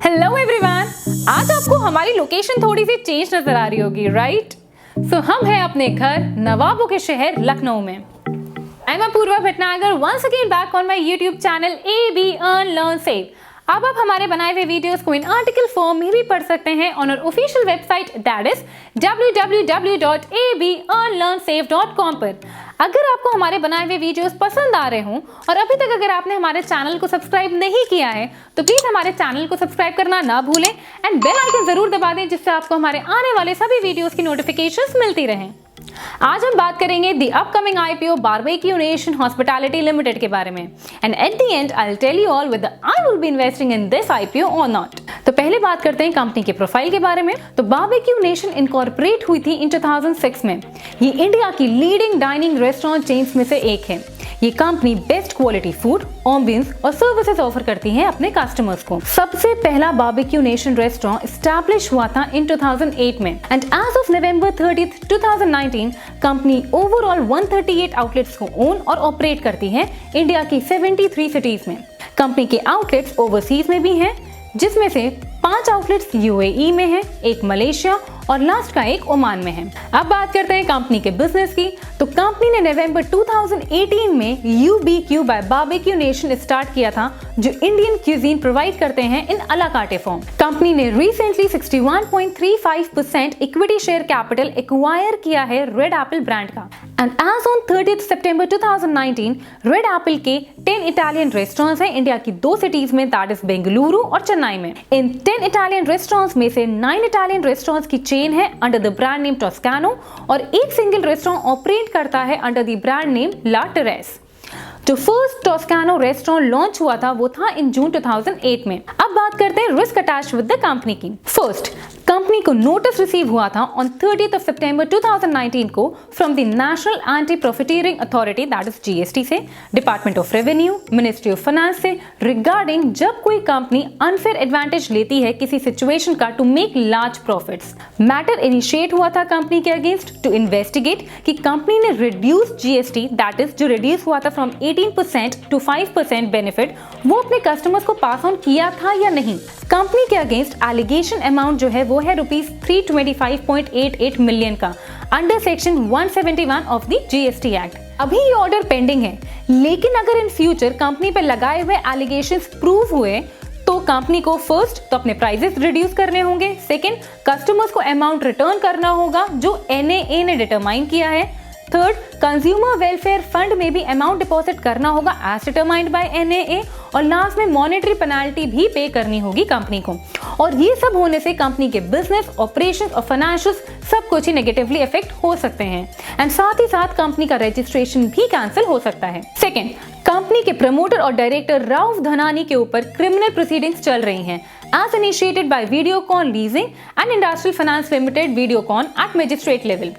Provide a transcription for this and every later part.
Hello everyone, आज आपको हमारी लोकेशन थोड़ी सी चेंज नजर आ रही होगी, राइट? सो हम हैं अपने घर नवाबों के शहर लखनऊ में। I am Apoorva Bhatnagar once again back on my YouTube channel AB Earn Learn Save। अब आप हमारे बनाए हुए वीडियोस को इन आर्टिकल फॉर्म में भी पढ़ सकते हैं on our official website that is www.abearnlearnsave.com पर। अगर आपको हमारे बनाए हुए वीडियोस पसंद आ रहे हों और अभी तक अगर आपने हमारे चैनल को सब्सक्राइब नहीं किया है तो प्लीज हमारे चैनल को सब्सक्राइब करना ना भूलें एंड बेल आइकन जरूर दबा दें जिससे आपको हमारे आने वाले सभी वीडियोस की नोटिफिकेशंस मिलती रहें। आज हम बात करेंगे the upcoming IPO Barbeque Nation Hospitality Limited के बारे में and at the end I will tell you all whether I will be investing in this IPO और नॉट। तो पहले बात करते हैं कंपनी के प्रोफाइल के बारे में। तो बारबेक्यू नेशन इनकॉर्पोरेट हुई थी इन 2006 में। ये इंडिया की लीडिंग डाइनिंग रेस्टोरेंट चेन्स में से एक है। ये company best quality food, ambience और सर्विसेज ऑफर करती है अपने कस्टमर्स को। सबसे पहला बारबेक्यू नेशन रेस्टोरेंट एस्टैब्लिश हुआ था इन 2008 में and as of November 30, 2019 company overall 138 outlets को ओन और ऑपरेट करती है इंडिया की 73 सिटीज में। कंपनी के आउटलेट्स ओवरसीज में भी हैं, जिसमें से 5 आउटलेट्स UAE में हैं, एक मलेशिया और लास्ट का एक ओमान में है। अब बात करते हैं कंपनी के बिजनेस की। तो कंपनी ने नवंबर 2018 में UBQ by Barbeque Nation start किया था, जो इंडियन क्यूजीन प्रोवाइड करते हैं in a la carte form. Company ने recently 61.35% equity share capital acquire किया है रेड एप्पल ब्रांड का एंड एज ऑन 30 सितंबर 2019 रेड एप्पल के 10 इटालियन रेस्टोरेंट्स हैं इंडिया की 2 सिटीज में, दैट इज बेंगलुरु और चेन्नई में। इन 10 इटालियन रेस्टोरेंट्स में से 9 इटालियन रेस्टोरेंट्स की चेन है under the brand name Toscano और एक सिंगल रेस्टोरेंट ऑपरेट करता है under the brand name La Terrace. जो फर्स्ट टॉस्कानो रेस्टोरेंट लॉन्च हुआ था वो था इन जून 2008 में। अब बात करते हैं risk attach with the company की। फर्स्ट, कंपनी को नोटिस रिसीव हुआ था ऑन 30 सितंबर 2019 को from the national anti profiteering authority that is GST से, department of revenue, ministry of finance से रिगार्डिंग जब कोई कंपनी अनफेयर एडवांटेज लेती है किसी सिचुएशन का to make large profits. Matter initiate हुआ था कंपनी के अगेंस्ट टू इन्वेस्टिगेट कि कंपनी ने रिड्यूस GST दैट इज जो रिड्यूस हुआ था फ्रॉम 18% टू 5% बेनिफिट वो अपने कस्टमर्स को पास ऑन किया था या नहीं। कंपनी के अगेंस्ट एलिगेशन अमाउंट जो है वो है ₹325.88 मिलियन का under section 171 of the GST act. अभी ये ऑर्डर पेंडिंग है, लेकिन अगर इन फ्यूचर कंपनी पर लगाए हुए एलिगेशंस प्रूव हुए तो कंपनी को फर्स्ट तो अपने प्राइसेस रिड्यूस करने होंगे, सेकंड कस्टमर्स को अमाउंट रिटर्न करना होगा जो NAA ने डिटरमाइन किया है, थर्ड कंज्यूमर वेलफेयर फंड में भी अमाउंट डिपॉजिट करना होगा एज डिटरमाइंड बाय NAA और लास्ट में मॉनेटरी पेनाल्टी भी पे करनी होगी कंपनी को। और ये सब होने से कंपनी के बिजनेस, ऑपरेशंस और फाइनेंशियल्स सब कुछ ही नेगेटिवली अफेक्ट हो सकते हैं एंड साथ ही साथ कंपनी का रजिस्ट्रेशन भी कैंसिल हो सकता है। सेकेंड, कंपनी के प्रमोटर और डायरेक्टर राउफ धनानी के ऊपर क्रिमिनल प्रोसीडिंग्स चल रही हैं as initiated by Videocon Leasing and Industrial Finance Limited Videocon at magistrate level।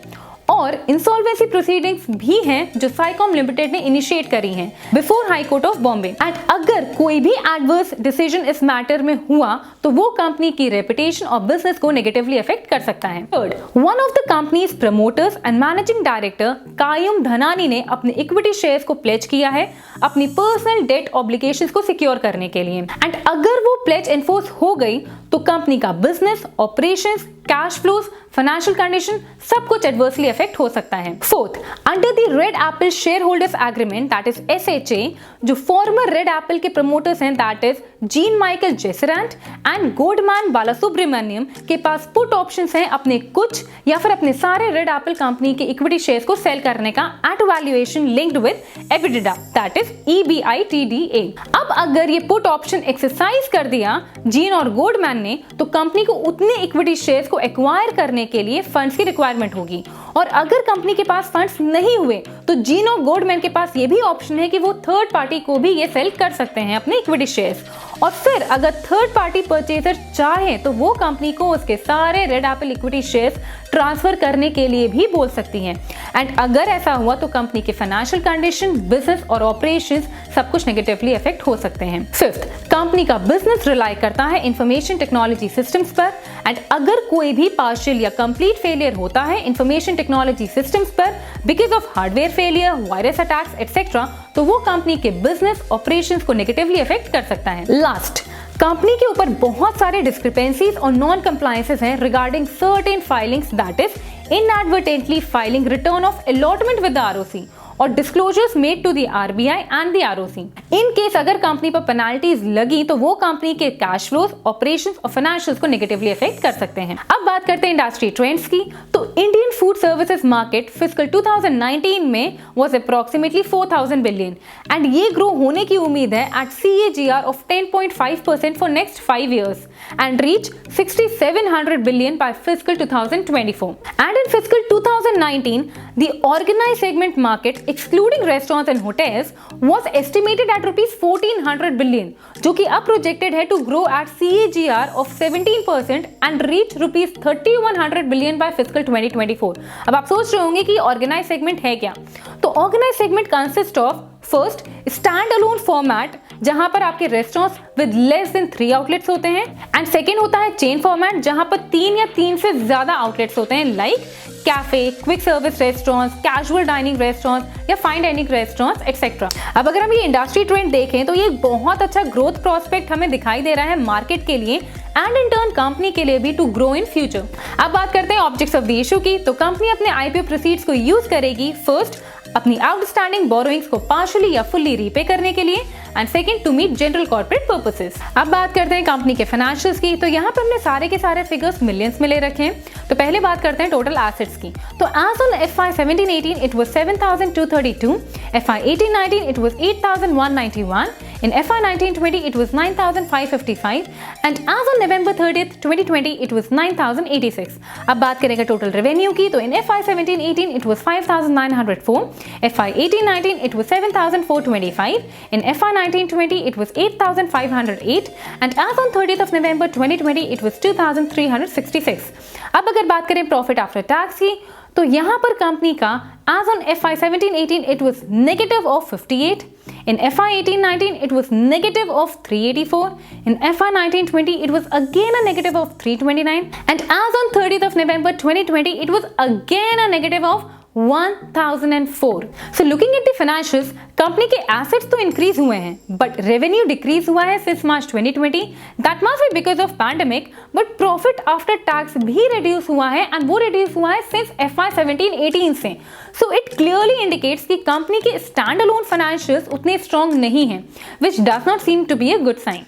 और इंसॉल्वेंसी प्रोसीडिंग्स भी हैं जो साइकॉम लिमिटेड ने इनिशिएट करी हैं before high court of Bombay and अगर कोई भी एडवर्स डिसीजन इस मैटर में हुआ तो वो कंपनी की रेपुटेशन और बिजनेस को नेगेटिवली अफेक्ट कर सकता है। Third, one of the companies promoters and managing director कायम धनानी ने अपने इक्विटी शेयर्स को प्लेज किया है अपनी पर्सनल डेट ऑब्लिगेशंस को सिक्योर करने के लिए एंड अगर वो प्लेज एनफोर्स हो गई तो कंपनी का business, operations, cash flows, financial condition सब कुछ एडवर्सली अफेक्ट हो सकता है। Fourth, under the Red Apple share holders agreement that is SHA, जो फॉर्मर रेड एप्पल के प्रमोटर्स हैं दैट इज जीन माइकल जेसरेंट एंड गोल्डमैन बालासुब्रमण्यम के पास पुट ऑप्शंस हैं अपने कुछ या फिर अपने सारे रेड एप्पल कंपनी के इक्विटी शेयर्स को सेल करने का at valuation linked with EBITDA that is EBITDA। अब अगर ये पुट ऑप्शन एक्सरसाइज कर दिया जीन और गोल्डमैन ने तो कंपनी को उतने इक्विटी शेयर्स को एक्वायर करने के लिए फंड्स की रिक्वायरमेंट होगी और अगर कंपनी के पास फंड्स नहीं हुए तो जीन और गोल्डमैन के पास ये भी ऑप्शन है कि वो थर्ड पार्टी को भी ये सेल कर सकते हैं अपने इक्विटी शेयर्स और फिर अगर थर्ड पार्टी परचेजर चाहे तो वो कंपनी को उसके सारे Red Apple equity shares transfer करने के लिए भी बोल सकती हैं एंड अगर ऐसा हुआ तो कंपनी के फाइनेंशियल कंडीशन, बिजनेस और ऑपरेशंस सब कुछ नेगेटिवली अफेक्ट हो सकते हैं। फिफ्थ, कंपनी का बिजनेस रिलाई करता है इंफॉर्मेशन टेक्नोलॉजी सिस्टम्स पर एंड अगर कोई भी पार्शियल या कंप्लीट फेलियर होता है इंफॉर्मेशन टेक्नोलॉजी सिस्टम्स पर because of hardware failure, virus attacks etcetera तो वो कंपनी के बिजनेस ऑपरेशंस को नेगेटिवली अफेक्ट कर सकता है। लास्ट, कंपनी के ऊपर बहुत सारे डिस्क्रिपेंसीज और नॉन कंप्लायंसेस हैं regarding certain filings, that is inadvertently filing return of allotment with the ROC और disclosures made to the RBI and the ROC. In case अगर कंपनी पर पेनाल्टीज लगी तो वो कंपनी के कैश फ्लोज, ऑपरेशंस और financials को नेगेटिवली अफेक्ट कर सकते हैं। अब बात करते हैं इंडस्ट्री ट्रेंड्स की। तो Indian food services market fiscal 2019 में वाज अप्रॉक्सीमेटली 4000 बिलियन एंड ये ग्रो होने की उम्मीद है at CAGR of 10.5% for next 5 years and reach 6700 billion by fiscal 2024. And in fiscal 2019, the organized segment market, excluding restaurants and hotels, was estimated at rupees 1400 billion, जो कि अब projected है to grow at CAGR of 17% and reach rupees 3100 billion by fiscal 2024. अब आप सोच रहे होंगे कि organized segment है क्या? तो organized segment consists of first stand alone format जहां पर आपके restaurants with less than 3 outlets होते हैं एंड सेकेंड होता है चेन फॉर्मेट जहां पर 3 या 3 से ज्यादा आउटलेट्स होते हैं like cafe, quick service restaurants, casual dining restaurants या फाइन डाइनिंग रेस्टोरेंट्स एक्सेट्रा। अब अगर हम ये इंडस्ट्री ट्रेंड देखें तो ये बहुत अच्छा ग्रोथ प्रोस्पेक्ट हमें दिखाई दे रहा है मार्केट के लिए एंड इन टर्न कंपनी के लिए भी टू ग्रो इन फ्यूचर। अब बात करते हैं ऑब्जेक्ट्स ऑफ द इशू की। तो कंपनी अपने IPO प्रोसीड्स को यूज करेगी फर्स्ट अपनी आउटस्टैंडिंग बोरोइंग्स को पार्शियली या फुल्ली रीपे करने के लिए and second to meet general corporate purposes. अब बात करते हैं कंपनी के फाइनेंशियल्स की। तो यहाँ पे हमने सारे के सारे फिगर्स मिलियंस में ले रखे हैं। तो पहले बात करते हैं टोटल एसेट्स की। तो as on FY 17-18 it was 7232, FY 18-19 it was 8191, in FY 19-20 it was 9555 and as on November 30th 2020 it was 9086। अब बात करेंगे टोटल रेवेन्यू की। तो in FY 17-18 it was 5904, FY 18-19 it was 7425, in FY 19-20 it was 8508 and as on 30th of November 2020 it was 2366। अब अगर बात करें profit after tax की तो यहाँ पर कंपनी का as on FY 17-18 it was negative of 58, in FY 18-19 it was negative of 384, in FY 19-20 it was again a negative of 329 and as on 30th of November 2020 it was again a negative of 1004। So looking at the financials, company के assets तो increase हुए हैं but revenue decrease हुआ है since March 2020, that must be because of pandemic, but profit after tax भी reduce हुआ है and वो रिड्यूस हुआ है सिंस FY 17-18 से। सो इट क्लियरली इंडिकेट्स कि कंपनी के स्टैंड अलोन फाइनेंशियल्स उतने स्ट्रॉन्ग नहीं हैं, which does not seem to be a good sign.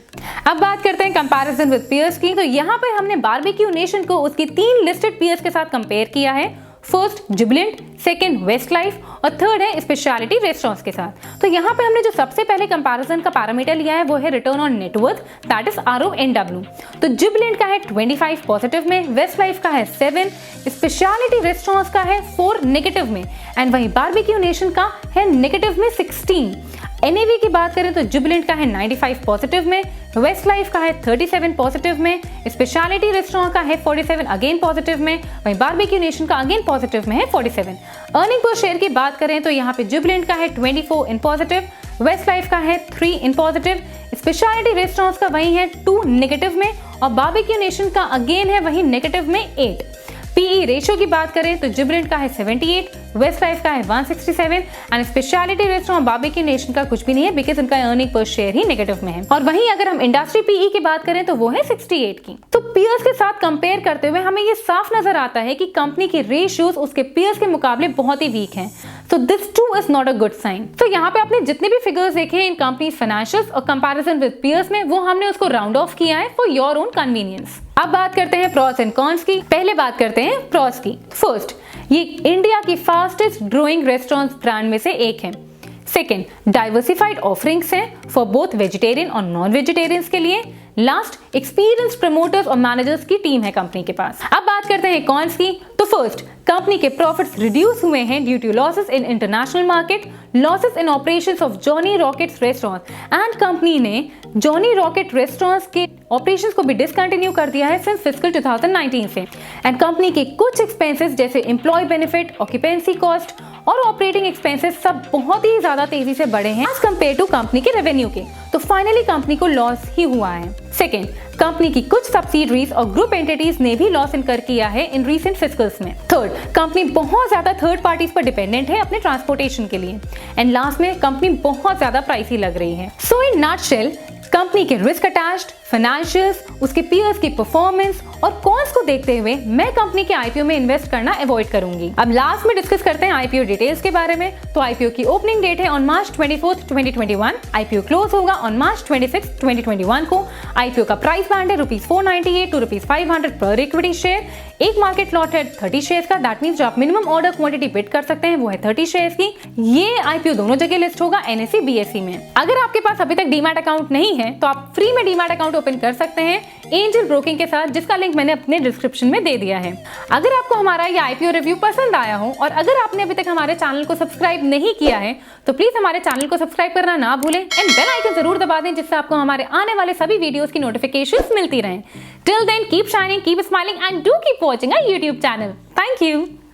अब बात करते हैं कंपैरिजन विद पीयर्स की। तो यहाँ पे हमने बारबेक्यू नेशन को उसकी 3 लिस्टेड पीयर्स के साथ कंपेयर किया है, फर्स्ट जुबिलेंट, सेकंड वेस्टलाइफ और थर्ड है स्पेशलिटी रेस्टोरेंट्स के साथ। तो यहाँ पे हमने जो सबसे पहले कंपैरिजन का पैरामीटर लिया है वो है return on net worth, that is RONW। तो जुबिलेंट का है 25 पॉजिटिव में, वेस्टलाइफ का है 7, स्पेशलिटी रेस्टोरेंट्स का है 4 नेगेटिव में एंड वहीं बारबेक्यू नेशन का है नेगेटिव में 16। NAV की बात करें तो जुबिलेंट का है 95 पॉजिटिव में, वेस्टलाइफ का है 37 पॉजिटिव में, स्पेशलिटी रेस्टोरेंट का है 47 अगेन पॉजिटिव में, वहीं बारबेक्यू नेशन का अगेन पॉजिटिव में है 47। अर्निंग पर शेयर की बात करें तो यहाँ पे जुबिलेंट का है 24 इन पॉजिटिव, वेस्टलाइफ का है 3 इन पॉजिटिव, स्पेशलिटी रेस्टोरेंट्स का वही है 2 नेगेटिव में और बारबेक्यू नेशन का अगेन है वही नेगेटिव में 8। PE रेशियो की बात करें तो जुबिलेंट का है 78, वेस्टलाइफ का है 167 and speciality restaurant Barbeque Nation का कुछ भी नहीं है बिकॉज उनका अर्निंग पर शेयर ही नेगेटिव में है। और वहीं अगर हम इंडस्ट्री PE की बात करें तो वो है 68 की। तो पीयर्स के साथ कंपेयर करते हुए हमें ये साफ नजर आता है कि कंपनी के रेशियोज उसके पीयर्स के मुकाबले बहुत ही वीक हैं। So this too is not a good sign। तो यहाँ पे आपने जितने भी फिगर्स देखे हैं इन कंपनी फाइनेंशियल्स और कंपैरिजन विद पीयर्स में वो हमने उसको राउंड ऑफ किया है फॉर योर ओन कन्वीनियंस। अब बात करते हैं प्रॉस एंड कॉन्स की। पहले बात करते हैं प्रॉस की। फर्स्ट, ये इंडिया की फास्टेस्ट ग्रोइंग रेस्टोरेंट्स ब्रांड में से एक है। सेकेंड, डाइवर्सिफाइड ऑफरिंग्स हैं फॉर बोथ वेजिटेरियन और नॉन वेजिटेरियंस के लिए। लास्ट, एक्सपीरियंस प्रमोटर्स और मैनेजर्स की टीम है कंपनी के पास। अब बात करते हैं कॉन्स की। तो फर्स्ट, कंपनी के प्रॉफिट्स रिड्यूस हुए हैं due to losses in international market, losses in operations of Johnny Rockets restaurants and company ने जॉनी रॉकेट रेस्टोरेंट्स के ऑपरेशंस को भी डिसकंटिन्यू कर दिया है सिंस फिस्कल 2019 से। एंड कंपनी के कुछ एक्सपेंसेस जैसे एम्प्लॉय बेनिफिट, ऑक्यूपेंसी कॉस्ट और ऑपरेटिंग एक्सपेंसेस सब बहुत ही ज्यादा तेजी से बढ़े हैं एज कंपेयर टू कंपनी के रेवेन्यू के। तो फाइनली कंपनी को लॉस ही हुआ है। सेकेंड, कंपनी की कुछ सब्सिडरीज और ग्रुप एंटिटीज ने भी लॉस इनकर किया है इन रीसेंट फिस्कल्स में। थर्ड, कंपनी बहुत ज्यादा थर्ड पार्टीज पर डिपेंडेंट है अपने ट्रांसपोर्टेशन के लिए। एंड लास्ट में कंपनी बहुत ज्यादा प्राइसी लग रही है। सो इन नटशेल, कंपनी के रिस्क अटैच्ड, फाइनेंशियल्स, उसके पीयर्स की परफॉर्मेंस और कॉन्स को देखते हुए मैं कंपनी के आईपीओ में इन्वेस्ट करना अवॉइड करूंगी। अब लास्ट में डिस्कस करते हैं आईपीओ डिटेल्स के बारे में। तो आईपीओ की ओपनिंग डेट है ऑन मार्च 24, 2021। आईपीओ क्लोज होगा ऑन मार्च 26, 2021 को। आईपीओ का प्राइस बैंड है ₹498 to ₹500 पर इक्विटी शेयर। एक मार्केट लॉट है 30 शेयर्स का। दैट मींस जो आप मिनिमम ऑर्डर क्वांटिटी बिड कर सकते हैं वो है 30 शेयर्स की। ये आईपीओ दोनों जगह लिस्ट होगा, NSE BSE में। अगर आपके पास अभी तक डीमैट अकाउंट नहीं है तो आप फ्री में डीमैट अकाउंट ओपन कर सकते हैं एंजल ब्रोकिंग के साथ, जिसका लिंक मैंने अपने डिस्क्रिप्शन में दे दिया है। अगर आपको हमारा ये आईपीओ रिव्यू पसंद आया हो और अगर आपने अभी तक हमारे चैनल को सब्सक्राइब नहीं किया है तो प्लीज हमारे चैनल को सब्सक्राइब करना ना भूलें एंड बेल आइकन जरूर दबा दें, जिससे आपको हमारे आने वाले सभी वीडियोस की नोटिफिकेशंस मिलती रहें। Till then, keep shining, keep smiling and do keep watching our YouTube channel. Thank you.